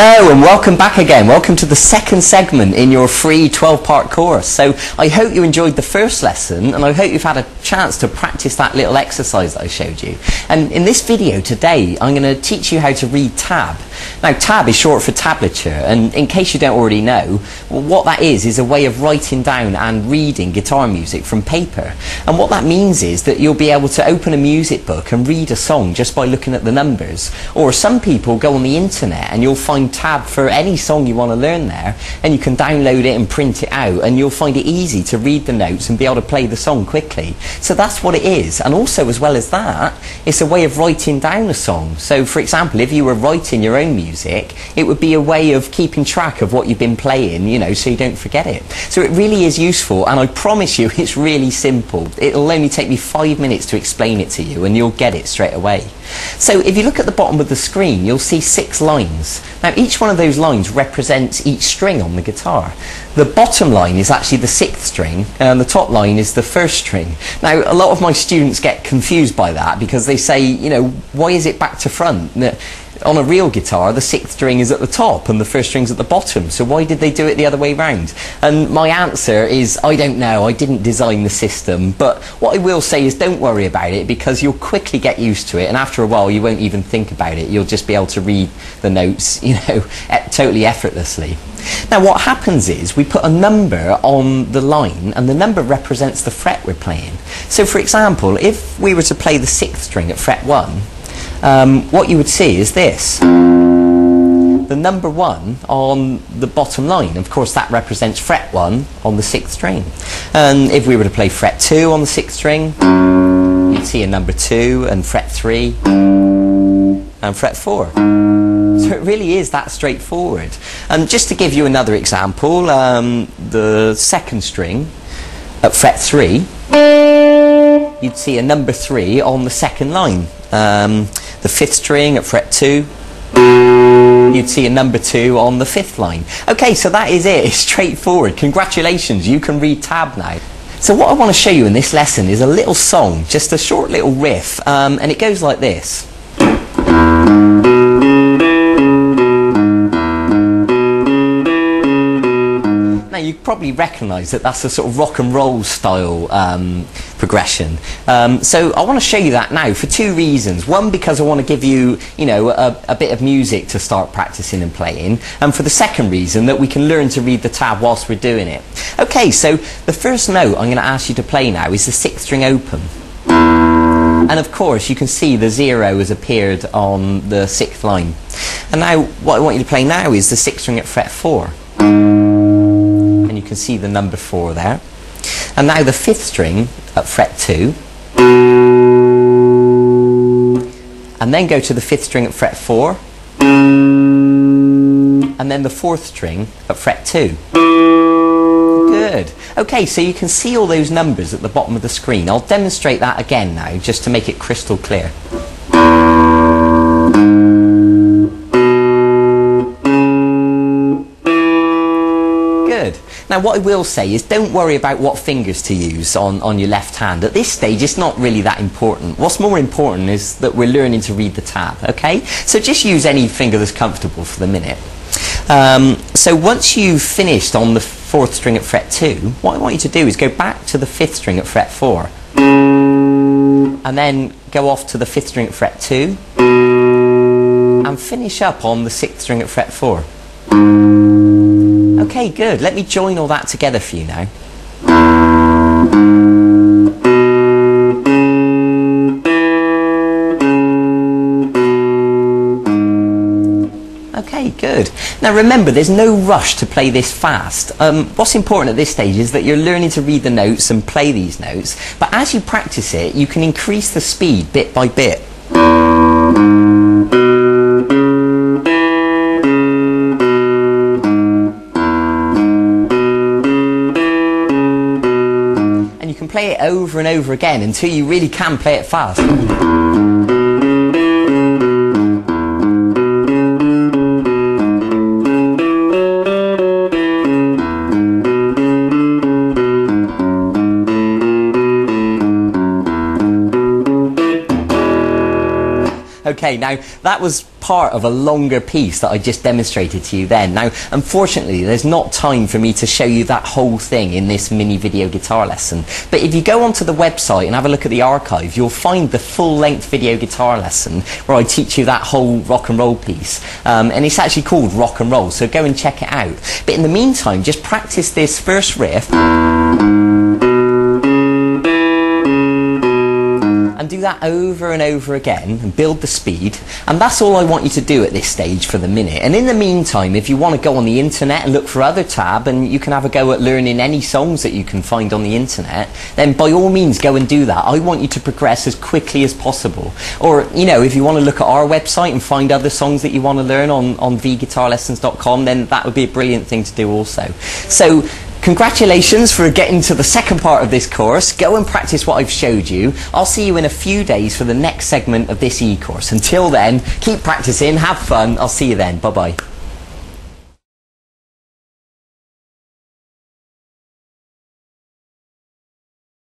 Hello and welcome back again. Welcome to the second segment in your free 12-part course. So I hope you enjoyed the first lesson and I hope you've had a chance to practice that little exercise that I showed you. And in this video today I'm going to teach you how to read tab. Now tab is short for tablature, and in case you don't already know, what that is a way of writing down and reading guitar music from paper. And what that means is that you'll be able to open a music book and read a song just by looking at the numbers. Or some people go on the internet and you'll find tab for any song you want to learn there, and you can download it and print it out, and you'll find it easy to read the notes and be able to play the song quickly. So that's what it is. And also, as well as that, it's a way of writing down a song. So for example, if you were writing your own music, it would be a way of keeping track of what you've been playing, you know, so you don't forget it. So it really is useful, and I promise you it's really simple. It'll only take me 5 minutes to explain it to you and you'll get it straight away. So if you look at the bottom of the screen, you'll see 6 lines. Now each one of those lines represents each string on the guitar. The bottom line is actually the 6th string and the top line is the 1st string. Now a lot of my students get confused by that because they say, you know, why is it back to front? On a real guitar, the 6th string is at the top and the 1st string's at the bottom, so why did they do it the other way round? And my answer is, I don't know, I didn't design the system, but what I will say is don't worry about it, because you'll quickly get used to it, and after a while you won't even think about it. You'll just be able to read the notes, you know, totally effortlessly. Now what happens is we put a number on the line, and the number represents the fret we're playing. So for example, if we were to play the 6th string at fret 1, what you would see is this. The number 1 on the bottom line, of course that represents fret 1 on the 6th string. And if we were to play fret 2 on the 6th string, you'd see a number 2 and fret 3 and fret 4. So it really is that straightforward. And just to give you another example, the 2nd string at fret 3, you'd see a number 3 on the 2nd line. The 5th string at fret 2, you'd see a number 2 on the 5th line. Okay, so that is it. It's straightforward. Congratulations, you can read tab now. So what I want to show you in this lesson is a little song, just a short little riff, and it goes like this. You probably recognise that that's a sort of rock and roll style progression. So I want to show you that now for 2 reasons. One, because I want to give you, you know, a bit of music to start practicing and playing, and for the second reason, that we can learn to read the tab whilst we're doing it. Okay, so the first note I'm going to ask you to play now is the 6th string open. And of course you can see the 0 has appeared on the 6th line. And now what I want you to play now is the 6th string at fret 4. You can see the number 4 there. And now the 5th string at fret 2, and then go to the 5th string at fret 4, and then the 4th string at fret 2. Good. Okay, so you can see all those numbers at the bottom of the screen. I'll demonstrate that again now just to make it crystal clear. Now what I will say is don't worry about what fingers to use on your left hand. At this stage it's not really that important. What's more important is that we're learning to read the tab, okay? So just use any finger that's comfortable for the minute. So once you've finished on the 4th string at fret 2, what I want you to do is go back to the 5th string at fret 4, and then go off to the 5th string at fret 2, and finish up on the 6th string at fret 4. Okay, good. Let me join all that together for you now. Okay, good. Now remember, there's no rush to play this fast. What's important at this stage is that you're learning to read the notes and play these notes, but as you practice it, you can increase the speed bit by bit. Play it over and over again until you really can play it fast. Okay, now that was part of a longer piece that I just demonstrated to you then. Now, unfortunately, there's not time for me to show you that whole thing in this mini video guitar lesson. But if you go onto the website and have a look at the archive, you'll find the full-length video guitar lesson where I teach you that whole rock and roll piece. And it's actually called Rock and Roll, so go and check it out. But in the meantime, just practice this first riff. And do that over and over again and build the speed, and that's all I want you to do at this stage for the minute. And in the meantime, if you want to go on the internet and look for other tab, and you can have a go at learning any songs that you can find on the internet, then by all means go and do that. I want you to progress as quickly as possible. Or, you know, if you want to look at our website and find other songs that you want to learn on vguitarlessons.com, then that would be a brilliant thing to do also. So congratulations for getting to the second part of this course. Go and practice what I've showed you. I'll see you in a few days for the next segment of this e-course. Until then, keep practicing, have fun. I'll see you then. Bye-bye.